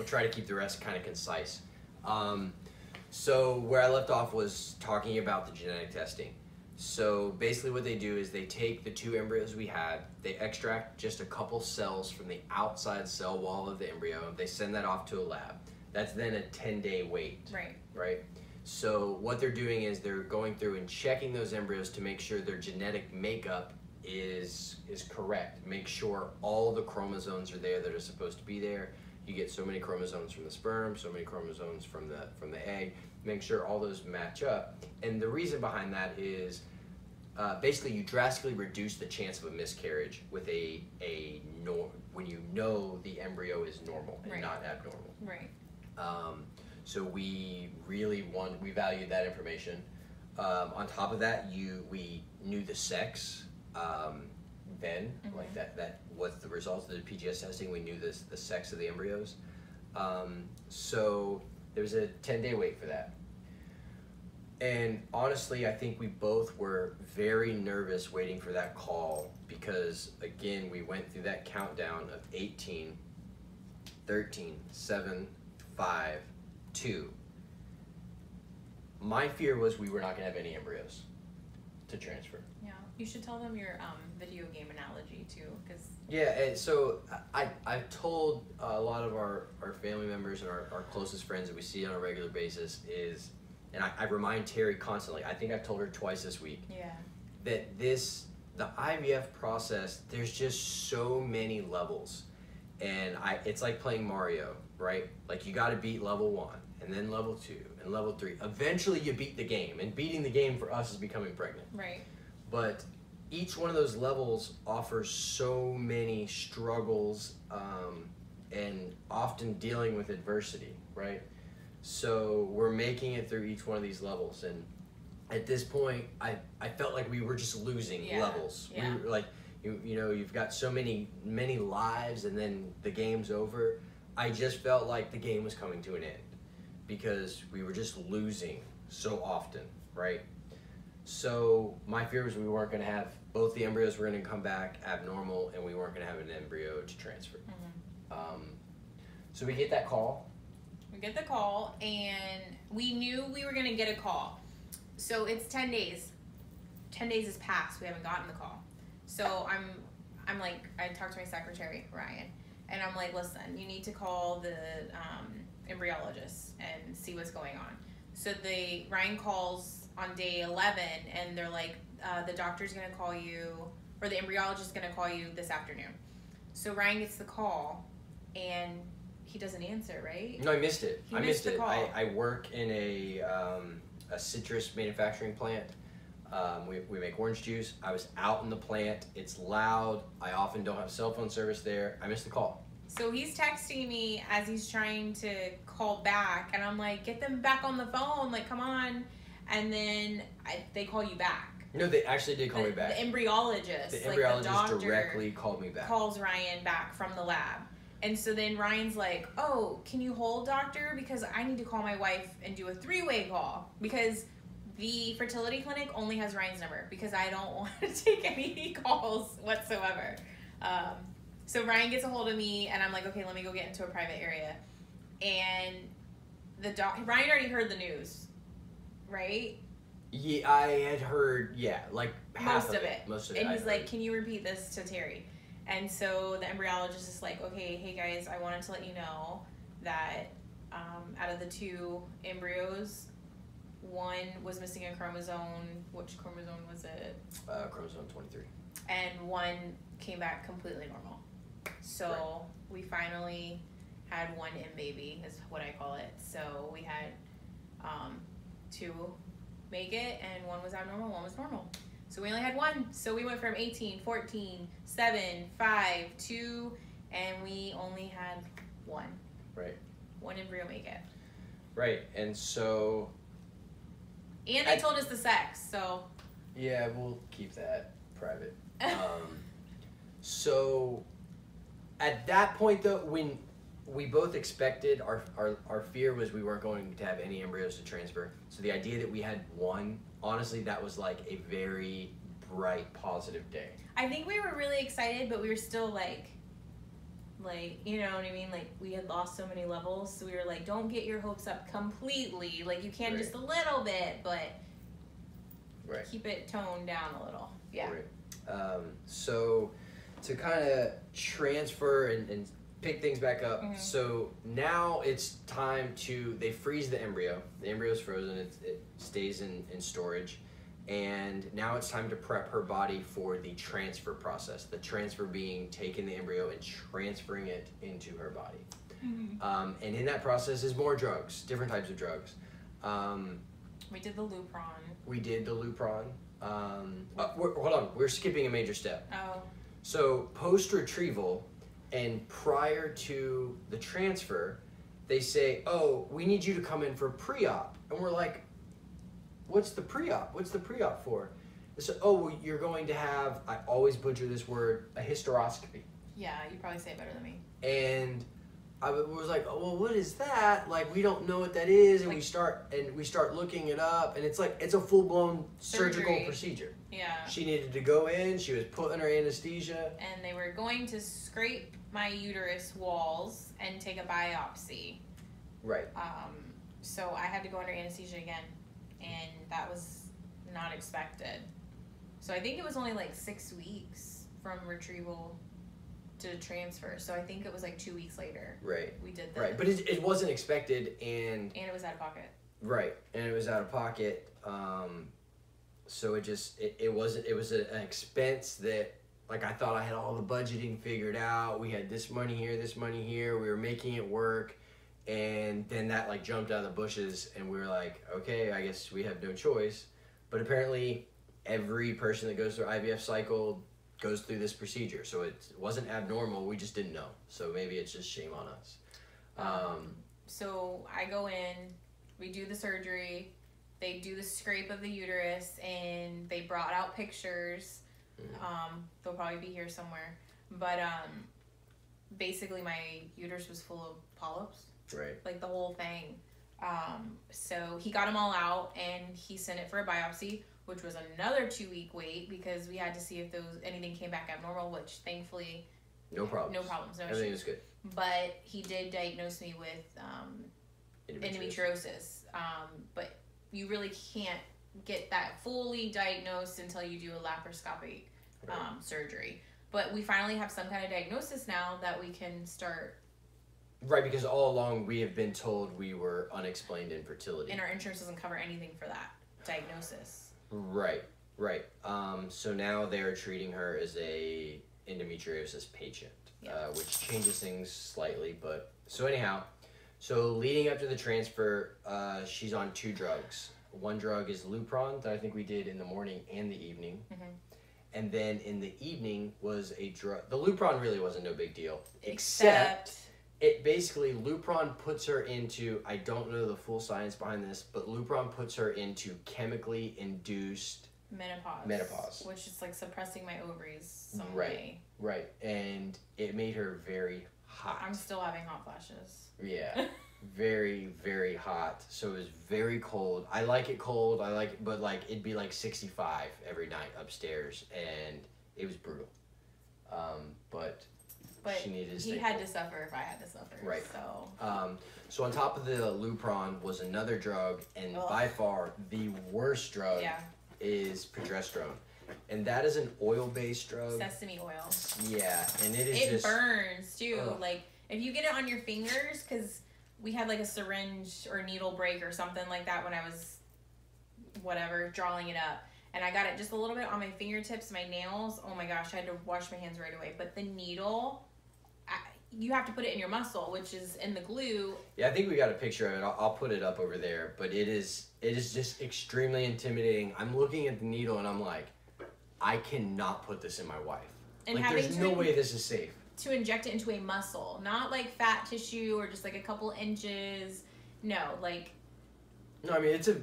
try to keep the rest kind of concise. So where I left off was talking about the genetic testing. So basically what they do is they take the 2 embryos we had, they extract just a couple cells from the outside cell wall of the embryo, they send that off to a lab. That's then a 10-day wait. Right? So what they're doing is they're going through and checking those embryos to make sure their genetic makeup is correct. Make sure all the chromosomes are there that are supposed to be there. You get so many chromosomes from the sperm, so many chromosomes from the egg. Make sure all those match up. And the reason behind that is basically you drastically reduce the chance of a miscarriage with when you know the embryo is normal and not abnormal. So we valued that information. On top of that, we knew the sex then, like that was the results of the PGS testing. We knew the sex of the embryos. So there was a 10-day wait for that. And honestly, I think we both were very nervous waiting for that call because, again, we went through that countdown of 18, 13, 7, 5, 2. My fear was we were not going to have any embryos to transfer. Yeah, you should tell them your video game analogy too, because yeah. And so I've told a lot of our family members and our closest friends that we see on a regular basis and I remind Terry constantly. I think I've told her twice this week. Yeah. That the IVF process, there's just so many levels, and it's like playing Mario, right? Like you got to beat level 1, and then level 2, and level 3. Eventually, you beat the game, and beating the game for us is becoming pregnant. Right. But each one of those levels offers so many struggles, and often dealing with adversity, right? So we're making it through each one of these levels, and at this point, I felt like we were just losing levels. Yeah. We were like, you know, you've got so many lives, and then the game's over. I just felt like the game was coming to an end because we were just losing so often, right? So my fear was we weren't going to have both the embryos were going to come back abnormal, and we weren't going to have an embryo to transfer. So we get that call. We get the call, and we knew we were going to get a call. So it's 10 days. 10 days has passed. We haven't gotten the call. So I'm like, I talked to my secretary, Ryan, and I'm like, listen, you need to call the embryologist and see what's going on. So Ryan calls on day 11, and they're like, the doctor's going to call you, or the embryologist is going to call you this afternoon. So Ryan gets the call, and he doesn't answer, right? No, I missed it. I missed the call. I work in a citrus manufacturing plant. We make orange juice. I was out in the plant. It's loud. I often don't have cell phone service there. I missed the call. So he's texting me as he's trying to call back, and I'm like, get them back on the phone, like, come on. And then they call you back. No, they actually did call me back. The embryologist, the doctor, directly called me back. Calls Ryan back from the lab. And so then Ryan's like, oh, can you hold, doctor? Because I need to call my wife and do a 3-way call. Because the fertility clinic only has Ryan's number. Because I don't want to take any calls whatsoever. So Ryan gets a hold of me, and I'm like, okay, let me go get into a private area. And Ryan already heard the news, right? Yeah, I had heard, like most of it. And he's like, heard. can you repeat this to Terry? And so the embryologist is like, okay, hey guys, I wanted to let you know that out of the 2 embryos, one was missing a chromosome. Which chromosome was it? Chromosome 23. And one came back completely normal. So we finally had one M baby, is what I call it. So we had 2 make it, and one was abnormal, one was normal. So we only had 1. So we went from 18, 14, 7, 5, 2, and we only had 1. Right. 1 embryo make it. Right, and so... And they told us the sex, so... Yeah, we'll keep that private. So, at that point though, when we both expected, our fear was we weren't going to have any embryos to transfer. So the idea that we had 1, honestly, that was like a very bright, positive day. I think we were really excited, but we were still like, Like, you know what I mean? Like, we had lost so many levels, so we were like, don't get your hopes up completely. Like, you can just a little bit, but keep it toned down a little. Yeah. Right. So to kind of transfer and pick things back up, so now it's time they freeze the embryo. The embryo's frozen, it stays in storage. And now it's time to prep her body for the transfer process. The transfer being taking the embryo and transferring it into her body. And in that process is more drugs, different types of drugs. We did the Lupron. Hold on, we're skipping a major step. Oh. So post-retrieval and prior to the transfer, they say, oh, we need you to come in for pre-op. And we're like, what's the pre-op? What's the pre-op for? So, oh, well, you're going to have, I always butcher this word, a hysteroscopy. Yeah, you probably say it better than me. And I was like, oh, well, what is that? Like, we don't know what that is. And we start looking it up. And it's like, it's a full-blown surgical procedure. Yeah. She needed to go in. She was put under anesthesia. And they were going to scrape my uterus walls and take a biopsy. Right. So I had to go under anesthesia again. And that was not expected. So I think it was only like 6 weeks from retrieval to transfer. So I think it was like 2 weeks later. Right. We did that. Right, but it wasn't expected, and it was out of pocket. Right, and it was out of pocket. So it was an expense that, like, I thought I had all the budgeting figured out. We had this money here. We were making it work. And then that, like, jumped out of the bushes, and we were like, okay, I guess we have no choice. But apparently, every person that goes through IVF cycle goes through this procedure. So it wasn't abnormal, we just didn't know. So maybe it's just shame on us. So I go in, we do the surgery, they do the scrape of the uterus, and they brought out pictures. They'll probably be here somewhere. But basically my uterus was full of polyps. Right. Like the whole thing. So he got them all out and he sent it for a biopsy, which was another 2-week wait because we had to see if anything came back abnormal, which thankfully no problems. Everything was good. But he did diagnose me with endometriosis. But you really can't get that fully diagnosed until you do a laparoscopic surgery. But we finally have some kind of diagnosis now that we can start. Right, because all along we have been told we were unexplained infertility. And our insurance doesn't cover anything for that diagnosis. Right. So now they're treating her as a endometriosis patient, which changes things slightly. But so anyhow, leading up to the transfer, she's on 2 drugs. One drug is Lupron that I think we did in the morning and the evening. And then in the evening was a drug. The Lupron really wasn't no big deal, except it basically, Lupron puts her into, I don't know the full science behind this, but Lupron puts her into chemically induced menopause. Which is like suppressing my ovaries some way. Right. And it made her very hot. I'm still having hot flashes. Yeah. Very, very hot. So it was very cold. I like it cold. But like it'd be like 65 every night upstairs, and it was brutal. But she needed to stay he had cold. to suffer if I had to suffer. Right. So. So on top of the Lupron was another drug, and by far the worst drug is progesterone. And that is an oil-based drug. Sesame oil. Yeah, and it burns too. Like if you get it on your fingers, because we had like a syringe or needle break or something like that when I was drawing it up. And I got it just a little bit on my fingertips, my nails. Oh my gosh, I had to wash my hands right away. But the needle, you have to put it in your muscle, which is in the glue. Yeah, I think we got a picture of it. I'll put it up over there. But it is just extremely intimidating. I'm looking at the needle and I'm like, I cannot put this in my wife. And like, there's no way this is safe. To inject it into a muscle, not like fat tissue or just like a couple inches. No, like. No, I mean, it's a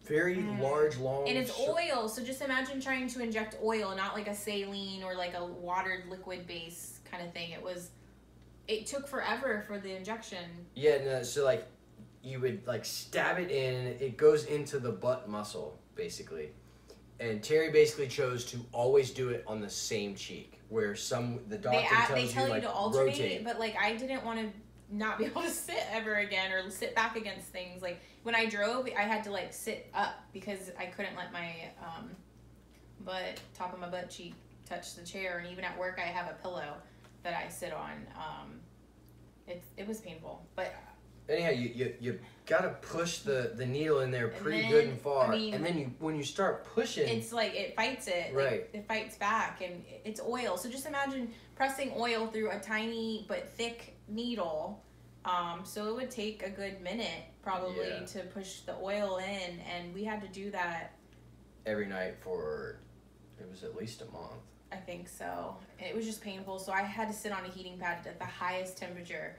very large, long. And it's oil, so just imagine trying to inject oil, not like a saline or like a watered liquid base kind of thing. It took forever for the injection. Yeah, no, so like you would like stab it in, it goes into the butt muscle basically, And Terry basically chose to always do it on the same cheek, where the doctor they tell you like, to alternate, rotate. but like I didn't want to not be able to sit ever again or sit back against things. Like when I drove, I had to like sit up because I couldn't let my top of my butt cheek touch the chair. And even at work, I have a pillow that I sit on. It was painful, but anyhow, you gotta push the needle in there pretty then, good and far, I mean, and then when you start pushing, it's like it fights it, right? Like, it fights back, and it's oil. So just imagine pressing oil through a tiny but thick needle. So it would take a good minute probably to push the oil in, and we had to do that every night for it was at least a month. I think so. It was just painful, so I had to sit on a heating pad at the highest temperature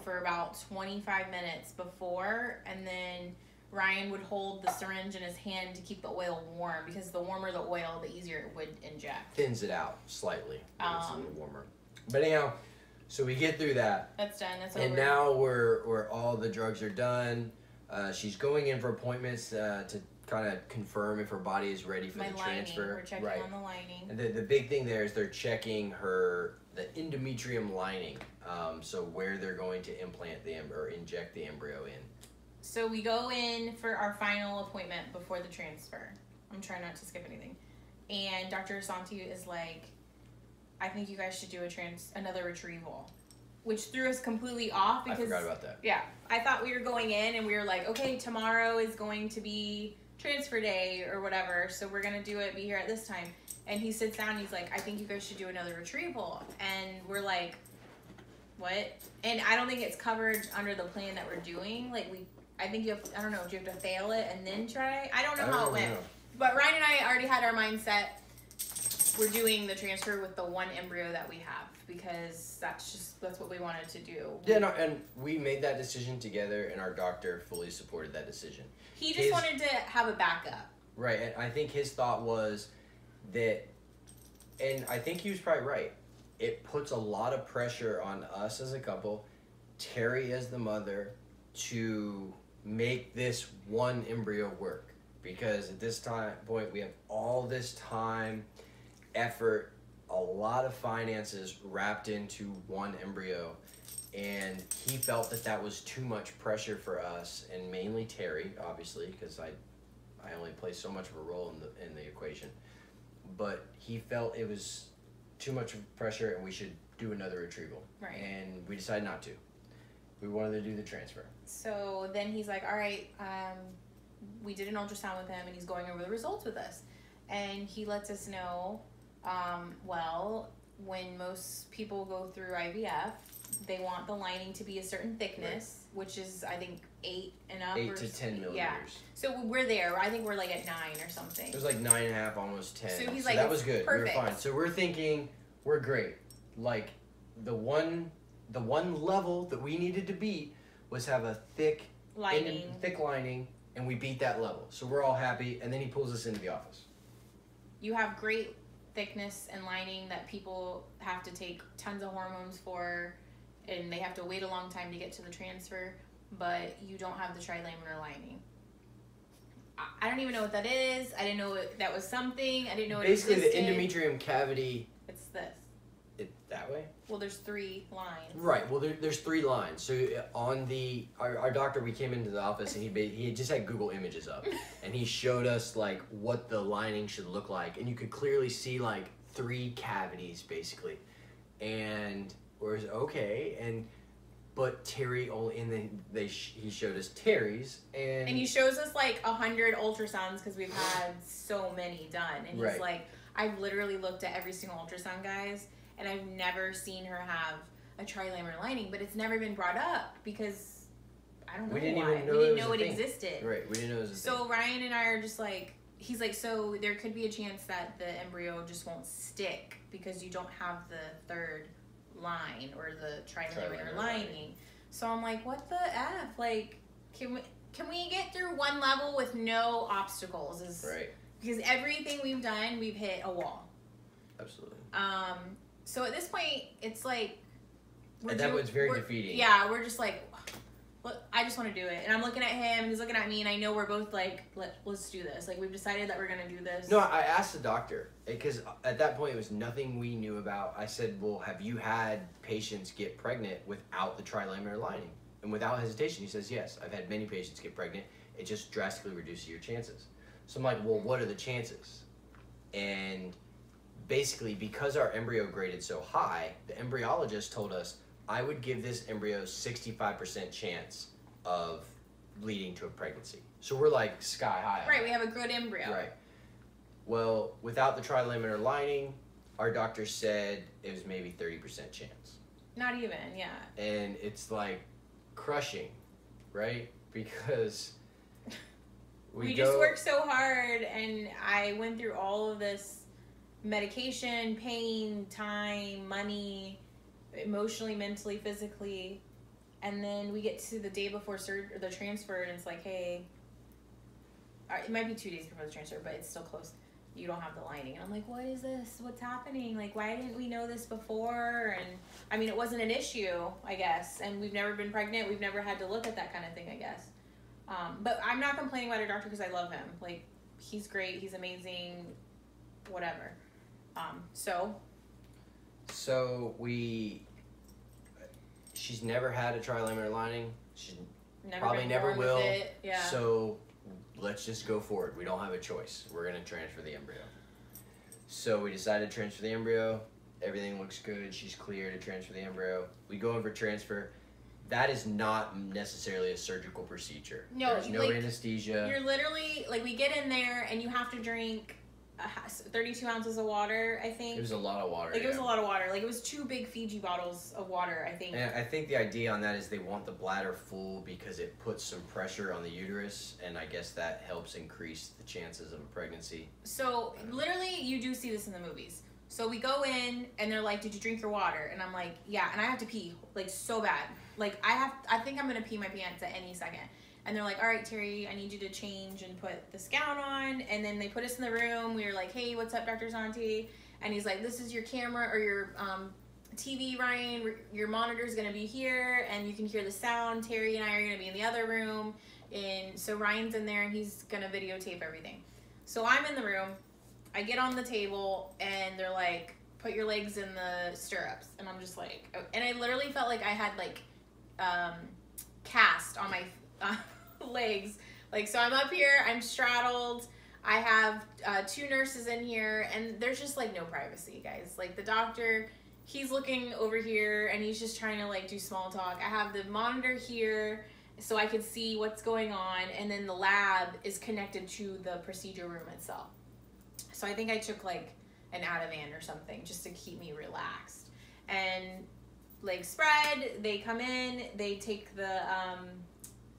for about 25 minutes before, and then Ryan would hold the syringe in his hand to keep the oil warm, because the warmer the oil, the easier it would inject. Thins it out slightly. It's a little warmer. But anyhow, so we get through that. That's done. That's over. And now we're all the drugs are done. She's going in for appointments to kind of confirm if her body is ready for the transfer. We're checking on the lining. And the big thing there is they're checking the endometrium lining, so where they're going to implant the embryo or inject the embryo in. So we go in for our final appointment before the transfer. I'm trying not to skip anything. And Dr. Asante is like, I think you guys should do another retrieval, which threw us completely off because I forgot about that. Yeah, I thought we were going in and we were like, okay, tomorrow is going to be transfer day or whatever, so we're gonna be here at this time. And he sits down and he's like, I think you guys should do another retrieval. And we're like, what? And I don't think it's covered under the plan that we're doing. Like I think you have, I don't know, do you have to fail it and then try? I don't know how it went. But Ryan and I already had our mindset, we're doing the transfer with the one embryo that we have, because that's what we wanted to do. Yeah, no, and we made that decision together, and our doctor fully supported that decision. He just wanted to have a backup. Right, and I think his thought was that, and I think he was probably right, it puts a lot of pressure on us as a couple, Terry as the mother, to make this one embryo work. Because at this point, we have all this time, effort, a lot of finances wrapped into one embryo, and he felt that was too much pressure for us, and mainly Terry, obviously, because I only play so much of a role in the equation, but he felt it was too much pressure and we should do another retrieval. Right. And we decided not to. We wanted to do the transfer. So then he's like, all right, we did an ultrasound with him and he's going over the results with us, and he lets us know, when most people go through IVF, they want the lining to be a certain thickness, right, which is, I think, 8 and up. 8 to 10 millimeters. Yeah. So we're there. I think we're like at 9 or something. It was like 9.5, almost 10. So he's like, that was good. Perfect. We were fine. So we're thinking, we're great. Like, the one level that we needed to beat was have a thick lining, and we beat that level. So we're all happy, and then he pulls us into the office. You have great thickness and lining that people have to take tons of hormones for, and they have to wait a long time to get to the transfer, but you don't have the trilaminar lining. I don't even know what that is. I didn't know that was something. I didn't know it existed. Basically, the endometrium cavity. It's this. That way? Well, there's 3 lines. Right. Well, there's 3 lines. So on our doctor, we came into the office and he just had Google Images up, and he showed us like what the lining should look like, and you could clearly see like 3 cavities basically, and we're okay, but Terry only, and then he showed us Terry's, and he shows us like 100 ultrasounds because we've had so many done, and he's like, I've literally looked at every single ultrasound, guys, and I've never seen her have a trilaminar lining, but it's never been brought up because I don't know why. We didn't know it existed. Right, we didn't know it was a thing. So Ryan and I are just like, he's like, so there could be a chance that the embryo just won't stick because you don't have the 3rd line or the trilaminar lining. So I'm like, what the F? Like, can we get through one level with no obstacles? Right. Because everything we've done, we've hit a wall. Absolutely. So at this point, it's like... At that point, it's very defeating. Yeah, we're just like, I just want to do it. And I'm looking at him, and he's looking at me, and I know we're both like, let's do this. Like, we've decided that we're going to do this. No, I asked the doctor, because at that point it was nothing we knew about. I said, well, have you had patients get pregnant without the trilaminar lining? And without hesitation, he says, yes, I've had many patients get pregnant. It just drastically reduces your chances. So I'm like, well, what are the chances? And basically, because our embryo graded so high, the embryologist told us, I would give this embryo 65% chance of leading to a pregnancy. So we're like sky high. Right, we have a good embryo. Right. Well, without the trilaminar lining, our doctor said it was maybe 30% chance. Not even, yeah. And it's like crushing, right? Because we just worked so hard, and I went through all of this medication, pain, time, money, emotionally, mentally, physically, and then we get to the day before the transfer, and it's like, hey, it might be 2 days before the transfer, but it's still close. You don't have the lining. And I'm like, what is this? What's happening? Like, why didn't we know this before? And I mean, it wasn't an issue, I guess, and we've never been pregnant. We've never had to look at that kind of thing, I guess. But I'm not complaining about our doctor because I love him. Like, he's great. He's amazing. Whatever. So she's never had a trilaminar lining. She probably never will. Yeah. So let's just go forward. We don't have a choice. We're going to transfer the embryo. So we decided to transfer the embryo. Everything looks good. She's clear to transfer the embryo. We go in for transfer. That is not necessarily a surgical procedure. No, there's no anesthesia. You're literally, like, we get in there and you have to drink 32 ounces of water, I think. It was a lot of water. Like, it was a lot of water. Like, it was 2 big Fiji bottles of water, I think. And I think the idea on that is they want the bladder full because it puts some pressure on the uterus, and I guess that helps increase the chances of a pregnancy. So, literally, you do see this in the movies. So, we go in, and they're like, did you drink your water? And I'm like, yeah, and I have to pee, like, so bad. Like, I think I'm going to pee my pants at any second. And they're like, all right, Terry, I need you to change and put this gown on. And then they put us in the room. We were like, hey, what's up, Dr. Zanti? And he's like, this is your camera or your TV, Ryan. Your monitor's going to be here, and you can hear the sound. Terry and I are going to be in the other room. And so Ryan's in there, and he's going to videotape everything. So I'm in the room. I get on the table, and they're like, put your legs in the stirrups. And I'm just like, oh. And I literally felt like I had, like, cast on my legs. Like, so I'm up here, I'm straddled, I have 2 nurses in here, and there's just, like, no privacy, guys. Like, the doctor, he's looking over here, and he's just trying to, like, do small talk. I have the monitor here so I can see what's going on, and then the lab is connected to the procedure room itself. So I think I took, like, an Ativan or something just to keep me relaxed. And legs spread, they come in, they take the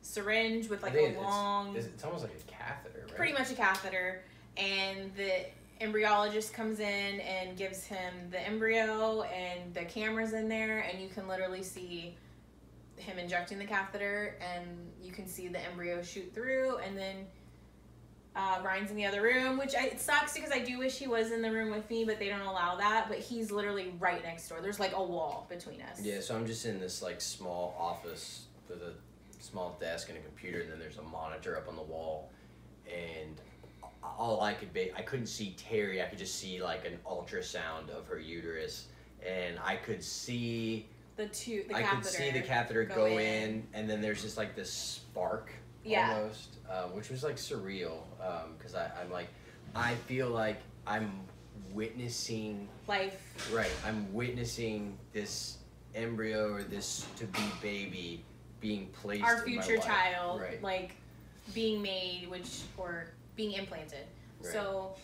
syringe with, like, a long... It's almost like a catheter, right? Pretty much a catheter. And the embryologist comes in and gives him the embryo, and the camera's in there, and you can literally see him injecting the catheter, and you can see the embryo shoot through, and then Ryan's in the other room, which it sucks because I do wish he was in the room with me, but they don't allow that. But he's literally right next door. There's, like, a wall between us. Yeah, so I'm just in this, like, small office with a small desk and a computer, and then there's a monitor up on the wall, and all I couldn't see Terry. I could just see, like, an ultrasound of her uterus, and I could see the catheter go in, and then there's just, like, this spark almost, which was, like, surreal, because I'm like, I feel like I'm witnessing life. Right, I'm witnessing this embryo or this to-be baby being placed our future child, right, like, being made, or being implanted. Right. So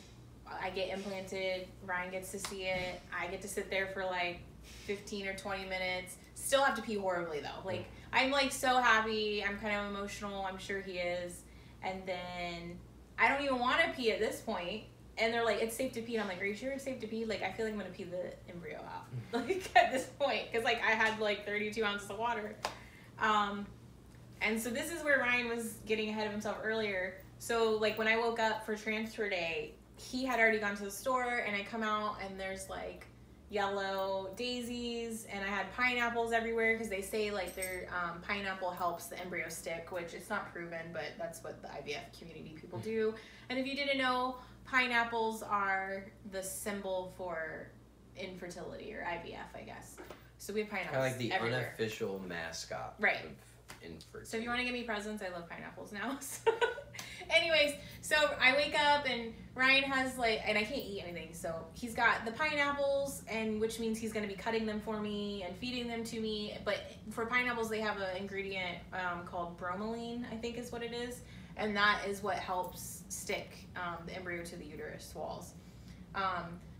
I get implanted, Ryan gets to see it, I get to sit there for, like, 15 or 20 minutes, still have to pee horribly, though. Like, I'm, like, so happy, I'm kind of emotional, I'm sure he is, and then I don't even want to pee at this point, and they're like, it's safe to pee, and I'm like, are you sure it's safe to pee? Like, I feel like I'm going to pee the embryo out, like, at this point, because, like, I had, like, 32 ounces of water. And so this is where Ryan was getting ahead of himself earlier. So, like, when I woke up for transfer day, he had already gone to the store, and I come out, and there's, like, yellow daisies, and I had pineapples everywhere because they say like their pineapple helps the embryo stick, which it's not proven, but that's what the IVF community people do. And if you didn't know, pineapples are the symbol for infertility, or IVF, I guess. So we have pineapples Kind of like the everywhere. unofficial mascot. Right. Of infertility. So if you want to give me presents, I love pineapples now. Anyways, so I wake up and Ryan has and I can't eat anything. So he's got the pineapples, and which means he's going to be cutting them for me and feeding them to me. But for pineapples, they have an ingredient called bromelain, I think is what it is. And that is what helps stick the embryo to the uterus walls.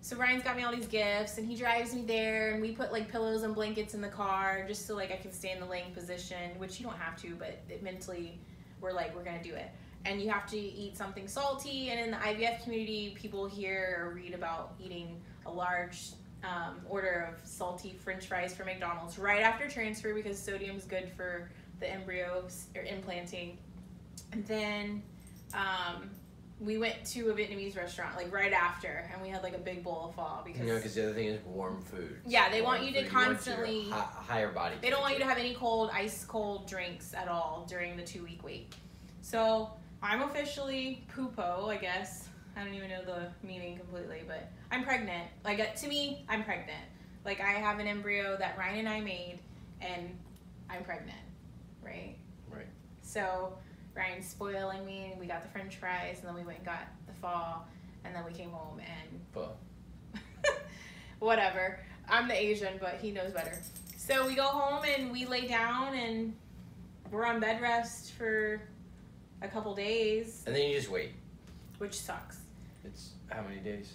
So Ryan's got me all these gifts, and he drives me there, and we put like pillows and blankets in the car just so like I can stay in the laying position, which you don't have to, but mentally we're gonna do it. And you have to eat something salty, and in the IVF community, people hear or read about eating a large order of salty French fries from McDonald's right after transfer because sodium's good for the embryos or implanting. And then we went to a Vietnamese restaurant right after, and we had a big bowl of pho because the other thing is warm food. Yeah, they want you to constantly higher body. They don't want you to have any ice cold drinks at all during the 2-week wait. So I'm officially poo-po, I guess. I don't even know the meaning completely, but I'm pregnant. To me, I'm pregnant. I have an embryo that Ryan and I made, and I'm pregnant, right? Right. So Ryan's spoiling me, and we got the French fries, and then we went and got the pho, and then we came home and Pho. whatever. I'm the Asian, but he knows better. So we go home and we lay down, and we're on bed rest for a couple days. And then you just wait. Which sucks. It's how many days?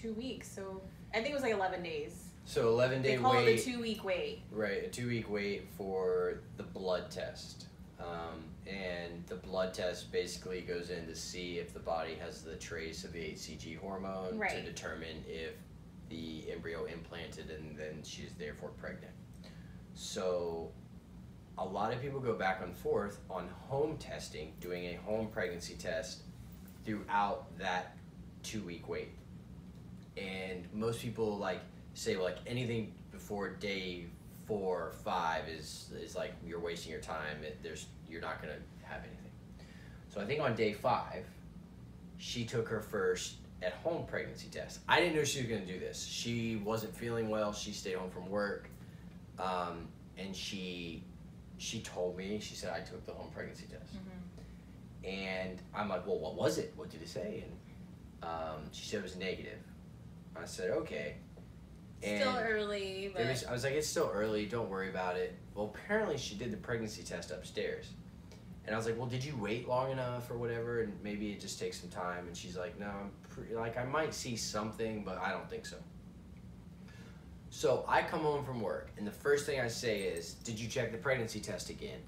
2 weeks. So I think it was 11 days. So 11-day wait. They call it a 2-week wait. Right, a 2-week wait for the blood test. And the blood test basically goes in to see if the body has the trace of the HCG hormone to determine if the embryo implanted and then she's therefore pregnant. So a lot of people go back and forth on home testing, doing a home pregnancy test throughout that 2-week wait. And most people say anything before day 4 or 5 is you're wasting your time. You're not gonna have anything. So I think on day 5, she took her first at-home pregnancy test. I didn't know she was gonna do this. She wasn't feeling well. She stayed home from work, and she told me. She said I took the home pregnancy test, and I'm like, well, what was it? What did it say? And she said it was negative. I said okay. And still early, but I was like, it's still early, don't worry about it. Well, apparently she did the pregnancy test upstairs. And I was like, well, did you wait long enough or whatever? And maybe it just takes some time. And she's like, no, I might see something, but I don't think so. So I come home from work, and the first thing I say is, did you check the pregnancy test again?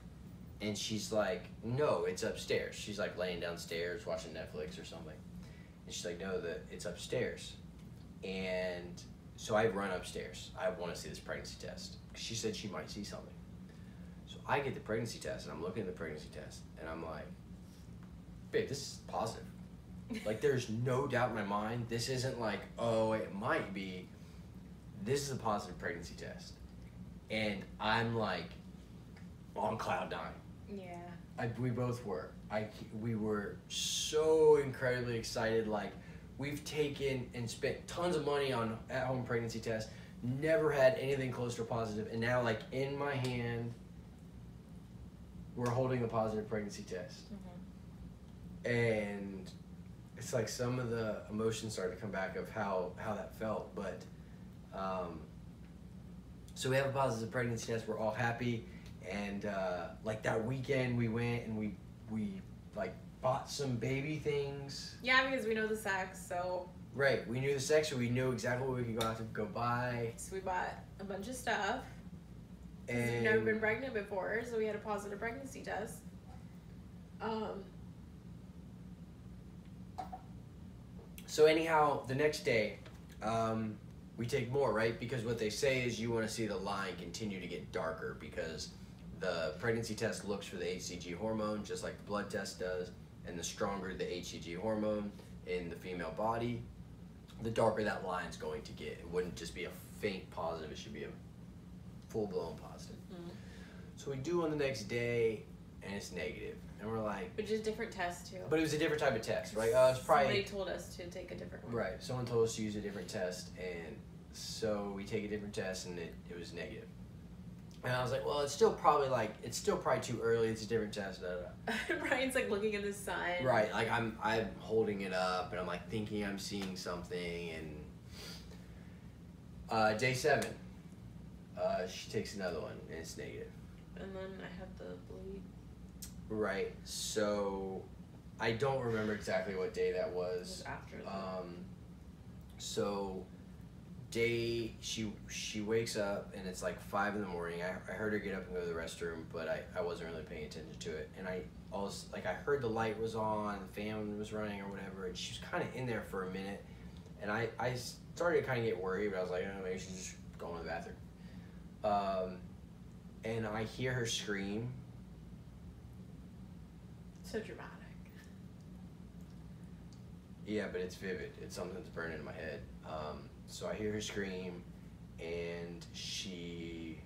And she's like, no, it's upstairs. She's laying downstairs watching Netflix or something. And she's like, no, it's upstairs. And so I run upstairs. I want to see this pregnancy test. She said she might see something. So I get the pregnancy test, and I'm looking at the pregnancy test, and I'm like, babe, this is positive. There's no doubt in my mind. This isn't oh, it might be. This is a positive pregnancy test. And I'm on cloud 9. yeah. We both were. We were so incredibly excited. We've taken and spent tons of money on at-home pregnancy tests, never had anything close to a positive, and now in my hand, we're holding a positive pregnancy test. And it's some of the emotions started to come back of how that felt, but so we have a positive pregnancy test, we're all happy, and that weekend we went and we bought some baby things. Yeah, because we know the sex, so. Right, we knew the sex, so we knew exactly what we could go out to go buy. So we bought a bunch of stuff. And we've never been pregnant before, so we had a positive pregnancy test. So anyhow, the next day, we take more, right? Because what they say is you want to see the line continue to get darker because the pregnancy test looks for the HCG hormone, just like the blood test does. And the stronger the HCG hormone in the female body, the darker that line's going to get. It wouldn't just be a faint positive, it should be a full-blown positive. Mm-hmm. So we do on the next day, and it's negative. And we're like... Which is a different test, too. But it was a different type of test, right? It's probably... Somebody told us to take a different one. Right. Someone told us to use a different test, and so we take a different test, and it was negative. And I was like, well, it's still probably too early. It's a different test. Da, da, da. Brian's like looking at the sun. Right. Like I'm holding it up, and I'm like thinking I'm seeing something, and day 7, she takes another one, and it's negative. And then I had the bleed. Right. So I don't remember exactly what day that was. It was after that. So she wakes up, and it's like 5 in the morning. I heard her get up and go to the restroom, but I wasn't really paying attention to it. And I heard the light was on, the fan was running or whatever, and she was kind of in there for a minute. And I started to kind of get worried, but I was like, oh, maybe she's just going to the bathroom. And I hear her scream. So dramatic. Yeah, but it's vivid. It's something that's burning in my head. So I hear her scream, and she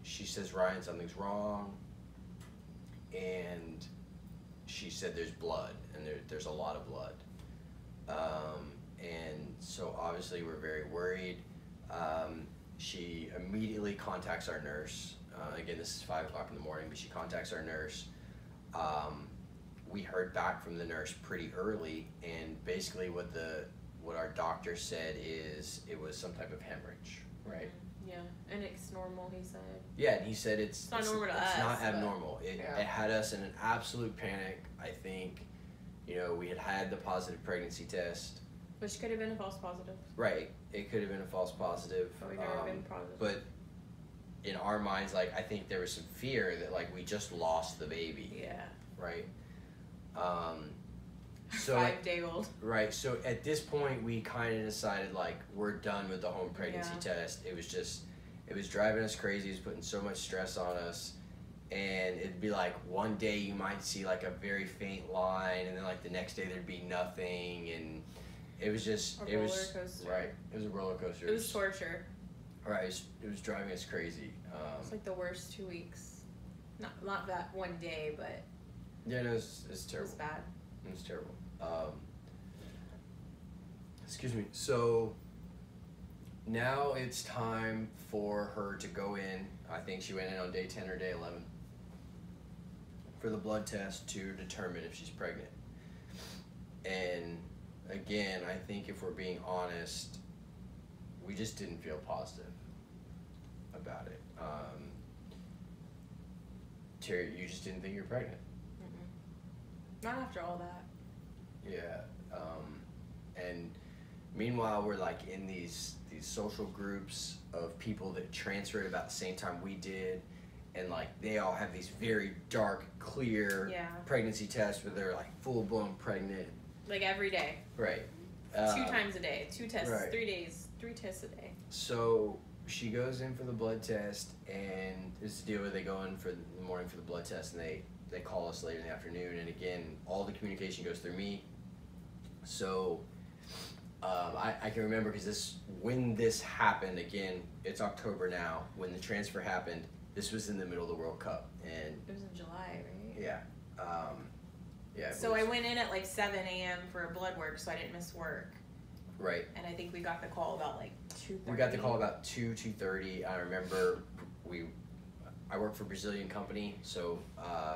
says, Ryan, something's wrong. And she said there's blood, and there's a lot of blood. And so obviously we're very worried. She immediately contacts our nurse. Again, this is 5 o'clock in the morning, but she contacts our nurse. We heard back from the nurse pretty early, and basically what our doctor said is it was some type of hemorrhage, right? Yeah, and it's normal, he said. Yeah, and he said it's not normal to us. It's not abnormal. It yeah. had us in an absolute panic. I think, we had the positive pregnancy test. Which could have been a false positive. Right, it could have been a false positive. But we've never been positive. But in our minds, like, I think there was some fear that, like, we just lost the baby. Yeah. Right? So 5-day-old. Right, so at this point, we kind of decided, like, we're done with the home pregnancy test. It was driving us crazy. It was putting so much stress on us. And it'd be like, one day you might see, like, a very faint line, and then, like, the next day there'd be nothing, and it was just... A roller coaster. Right, it was a roller coaster. It was torture. Right, it was driving us crazy. It's like the worst 2 weeks. Not that one day, but... Yeah, no, it's terrible. It was bad. It was terrible. Excuse me. So now it's time for her to go in. I think she went in on day 10 or day 11 for the blood test to determine if she's pregnant. And again, I think if we're being honest, we just didn't feel positive about it. Terry, you just didn't think you were pregnant. Not after all that. Yeah, and meanwhile we're like in these social groups of people that transferred about the same time we did, and like they all have these very dark, clear pregnancy tests where they're like full-blown pregnant. Like every day. Right. 2 times a day, 2 tests, right. 3 days, 3 tests a day. So she goes in for the blood test, and it's the deal where they go in for the morning for the blood test, and they call us later in the afternoon, and again, all the communication goes through me. So I can remember because when this happened, again, it's October now, when the transfer happened, this was in the middle of the World Cup. And it was in July, right? Yeah. Yeah. So I went in at like 7 a.m. for a blood work, so I didn't miss work. Right. And I think we got the call about like 2:30. We got the call about 2:30. I remember I work for a Brazilian company, so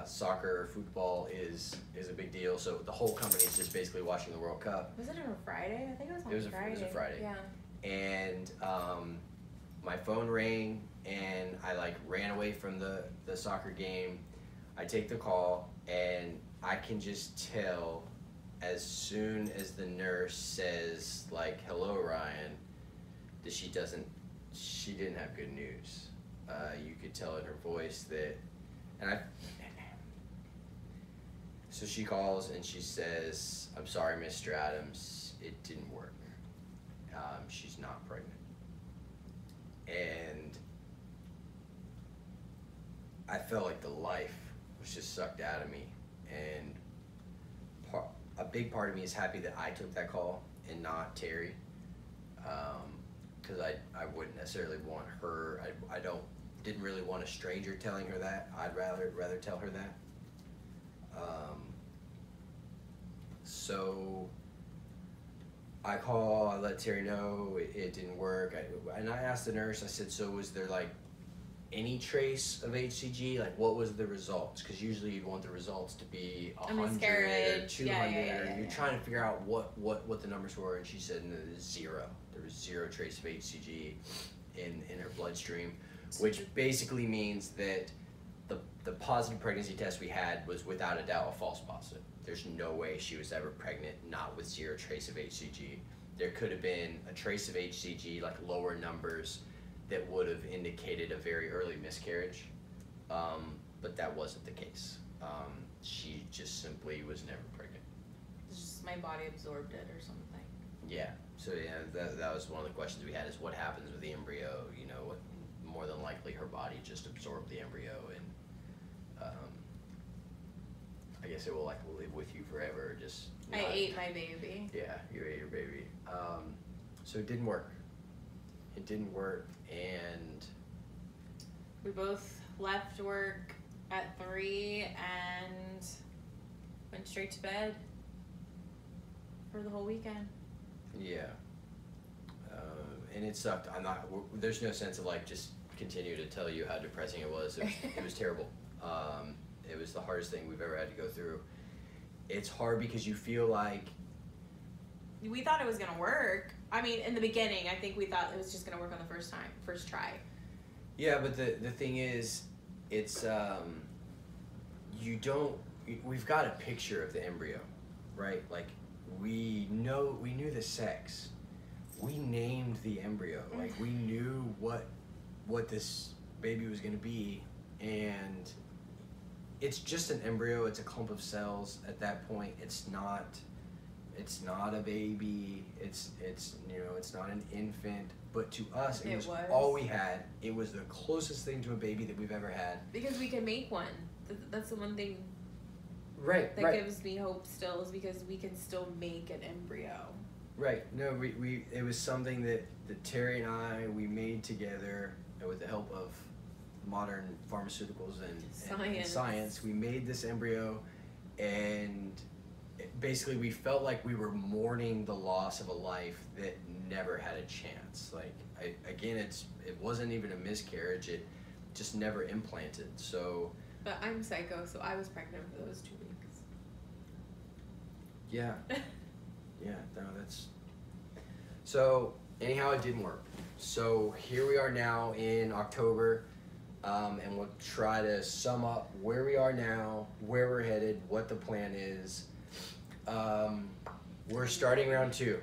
soccer, football is a big deal. So the whole company is just basically watching the World Cup. Was it on a Friday? I think it was on Friday. It was a Friday. Yeah. And my phone rang, and I like ran away from the soccer game. I take the call, and I can just tell as soon as the nurse says like, "Hello, Ryan," that she didn't have good news. You could tell in her voice that, so she calls and she says, "I'm sorry, Mr. Adams, it didn't work. She's not pregnant." And I felt like the life was just sucked out of me, and a big part of me is happy that I took that call and not Terry, I wouldn't necessarily want her. I didn't really want a stranger telling her that. I'd rather tell her that. So I call, I let Terry know it didn't work. And I asked the nurse, I said, so was there like any trace of HCG? Like what was the results? Because usually you'd want the results to be 100 or 200. Or you're trying to figure out what the numbers were. And she said no, zero. There was zero trace of HCG in her bloodstream, which basically means that the positive pregnancy test we had was without a doubt a false positive. There's no way she was ever pregnant not with zero trace of HCG. There could have been a trace of HCG, like lower numbers, that would have indicated a very early miscarriage, but that wasn't the case. She just simply was never pregnant. It's just my body absorbed it or something. Yeah, so yeah, that was one of the questions we had, is what happens with the embryo, you know, more than likely her body just absorbed the embryo, and I guess it will like live with you forever. Just I ate my baby. Yeah, you ate your baby. So it didn't work. It didn't work, and we both left work at 3 and went straight to bed for the whole weekend. Yeah. And it sucked. There's no sense of like just continue to tell you how depressing it was. It was terrible. It was the hardest thing we've ever had to go through. It's hard because you feel like... We thought it was going to work. I mean, in the beginning, I think we thought it was just going to work on the first try. Yeah, but the thing is, it's, we've got a picture of the embryo, right? Like, we knew the sex. We named the embryo. Like, we knew what this baby was going to be, and it's just an embryo. It's a clump of cells at that point. It's not a baby. It's you know, it's not an infant. But to us, it was all we had. It was the closest thing to a baby that we've ever had. Because we can make one. That's the one thing. Right. That gives me hope still, is because we can still make an embryo. Right. No, it was something that Terry and I made together with the help of modern pharmaceuticals and science. We made this embryo, and basically we felt like we were mourning the loss of a life that never had a chance. Like, it wasn't even a miscarriage. It just never implanted. So. But I'm psycho, so I was pregnant for those 2 weeks. Yeah. Yeah, no, that's... So, anyhow, it didn't work. So, here we are now in October, and we'll try to sum up where we are now, where we're headed, what the plan is. We're starting round 2.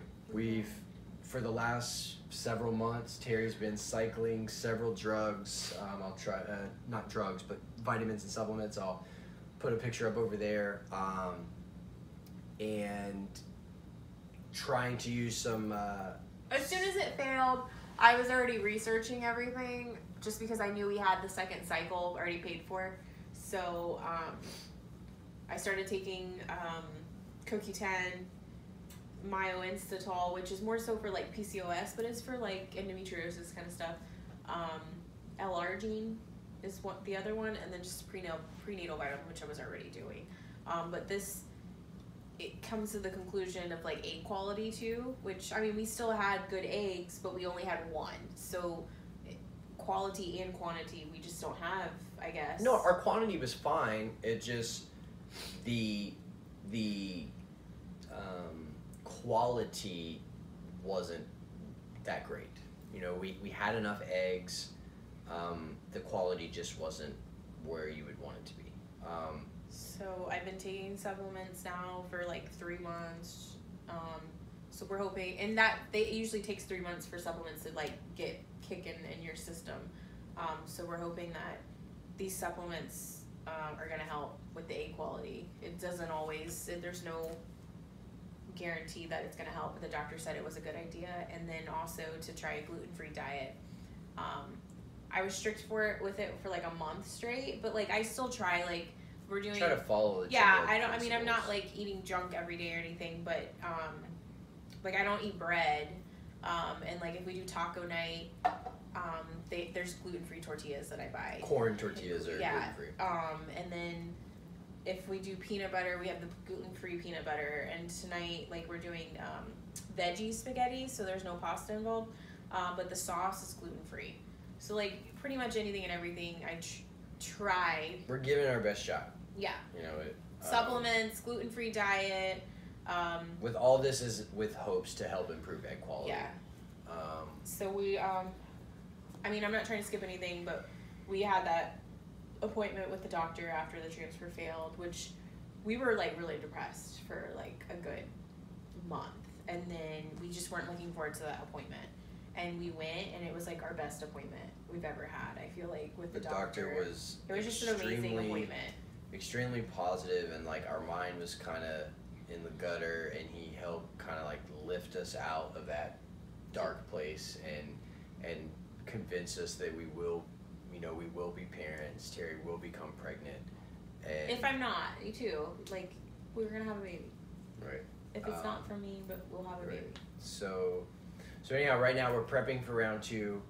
For the last several months, Terry's been cycling several drugs. I'll try, not drugs, but vitamins and supplements. I'll put a picture up over there. And trying to use some... As soon as it failed, I was already researching everything, just because I knew we had the second cycle already paid for. So I started taking CoQ10, myoinstatol, which is more so for like PCOS, but it's for like endometriosis kind of stuff. L-arginine is the other one, and then just prenatal vitamin, which I was already doing. But it comes to the conclusion of like egg quality too, which, I mean, we still had good eggs, but we only had 1. So quality and quantity we just don't have, I guess. No, our quantity was fine. It just, the quality wasn't that great. You know, we had enough eggs. The quality just wasn't where you would want it to be. So I've been taking supplements now for like 3 months. So we're hoping, and that it usually takes 3 months for supplements to like get kicking in your system. So we're hoping that these supplements are gonna help with the egg quality. It doesn't always. There's no guarantee that it's gonna help, but the doctor said it was a good idea. And then also to try a gluten-free diet. I was strict with it for like a month straight, but like I still try, like we're doing. Try to follow the I mean, I'm not like eating junk every day or anything, but like I don't eat bread. And like if we do taco night, there's gluten-free tortillas that I buy. Corn tortillas are gluten-free. And then if we do peanut butter, we have the gluten-free peanut butter. And tonight, like we're doing veggie spaghetti, so there's no pasta involved, but the sauce is gluten-free. So like pretty much anything and everything I try. We're giving our best shot. Yeah. You know it. Supplements, gluten-free diet. With all this is with hopes to help improve egg quality. Yeah. So we, I mean, I'm not trying to skip anything, but we had that appointment with the doctor after the transfer failed, which we were like really depressed for like a good month. And then we just weren't looking forward to that appointment. And we went, and it was like our best appointment we've ever had. I feel like with the doctor was it was just an amazing appointment. Extremely positive, and like our mind was kind of in the gutter, and he helped kind of like lift us out of that dark place and convince us that we will, you know, we will be parents. Terry will become pregnant. And if I'm not, me too. Like we're gonna have a baby. Right. If it's not for me, but we'll have a baby. So anyhow, right now we're prepping for round 2.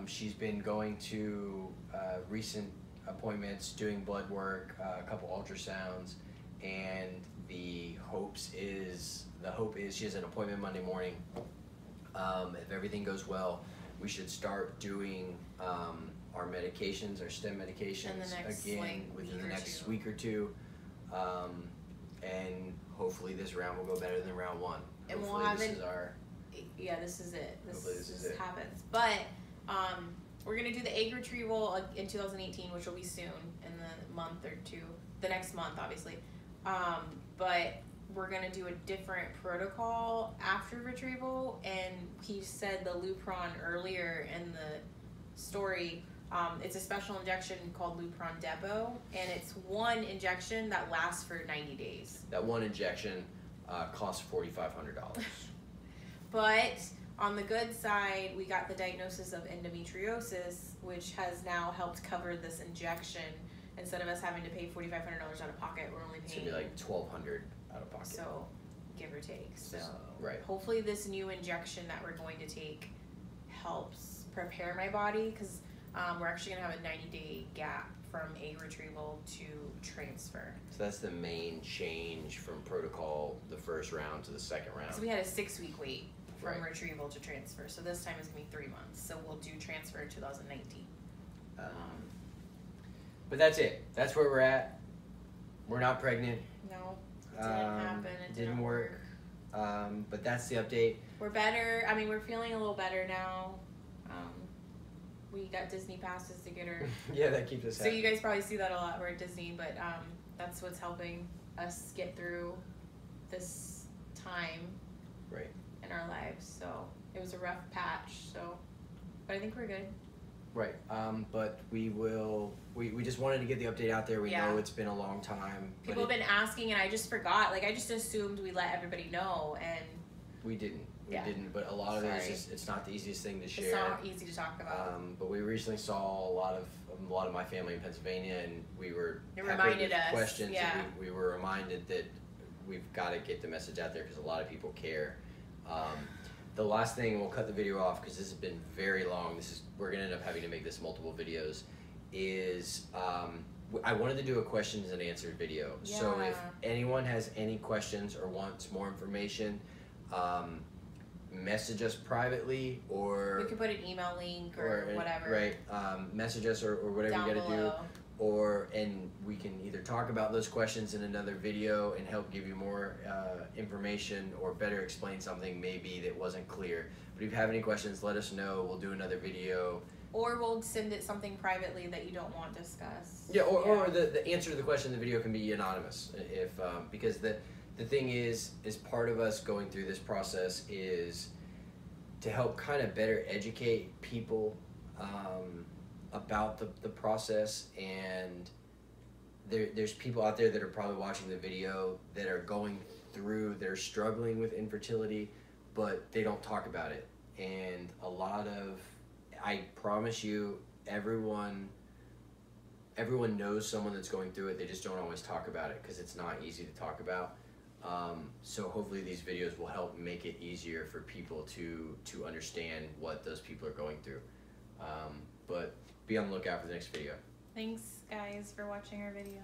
She's been going to recent appointments, doing blood work, a couple ultrasounds, and the hope is she has an appointment Monday morning. If everything goes well, we should start doing our medications, our stem medications again within the next week or two, and hopefully this round will go better than round 1. And hopefully we'll have this it. is our. Yeah, this is it. This it happens. But we're gonna do the egg retrieval in 2018, which will be soon, in the month or two, the next month, obviously. But we're gonna do a different protocol after retrieval, and he said the Lupron earlier in the story. It's a special injection called Lupron Depot, and it's one injection that lasts for 90 days. That one injection costs $4,500. But on the good side, we got the diagnosis of endometriosis, which has now helped cover this injection. Instead of us having to pay $4,500 out of pocket, we're only paying. It's gonna be like $1,200 out of pocket. So, give or take. So, right. Hopefully, this new injection that we're going to take helps prepare my body, because we're actually gonna have a 90-day gap from egg retrieval to transfer. So that's the main change from protocol, the first round to the second round. So we had a 6-week wait from retrieval to transfer. So this time it's gonna be 3 months. So we'll do transfer in 2019. But that's it. That's where we're at. We're not pregnant. No, it didn't happen. It didn't work. But that's the update. We're better. I mean, we're feeling a little better now. We got Disney passes to get her. Yeah, that keeps us happy. So you guys probably see that a lot. We're at Disney, but that's what's helping us get through this time in our lives. So it was a rough patch. So, but I think we're good. Right. But we just wanted to get the update out there. We know it's been a long time. People have been asking, and I just forgot. Like, I just assumed we let everybody know, and we didn't. We didn't. But a lot of it is just, it's not the easiest thing to share. It's not easy to talk about. But we recently saw a lot of my family in Pennsylvania, and we were reminded us questions. Yeah. And we were reminded that we've got to get the message out there because a lot of people care. The last thing, we'll cut the video off because this has been very long. We're gonna end up having to make this multiple videos. Is I wanted to do a questions and answers video. Yeah. So if anyone has any questions or wants more information, message us privately, or we could put an email link or whatever. Right. Message us or whatever you gotta do. And we can either talk about those questions in another video and help give you more information, or better explain something maybe that wasn't clear. But if you have any questions, let us know. We'll do another video. Or we'll send it something privately that you don't want discussed. Yeah, or the answer to the question in the video can be anonymous. If because the thing is part of us going through this process is to help kind of better educate people about the process. And there's people out there that are probably watching the video that are going through, they're struggling with infertility, but they don't talk about it. And I promise you, everyone knows someone that's going through it. They just don't always talk about it because it's not easy to talk about. So hopefully these videos will help make it easier for people to understand what those people are going through. But be on the lookout for the next video. Thanks guys for watching our video.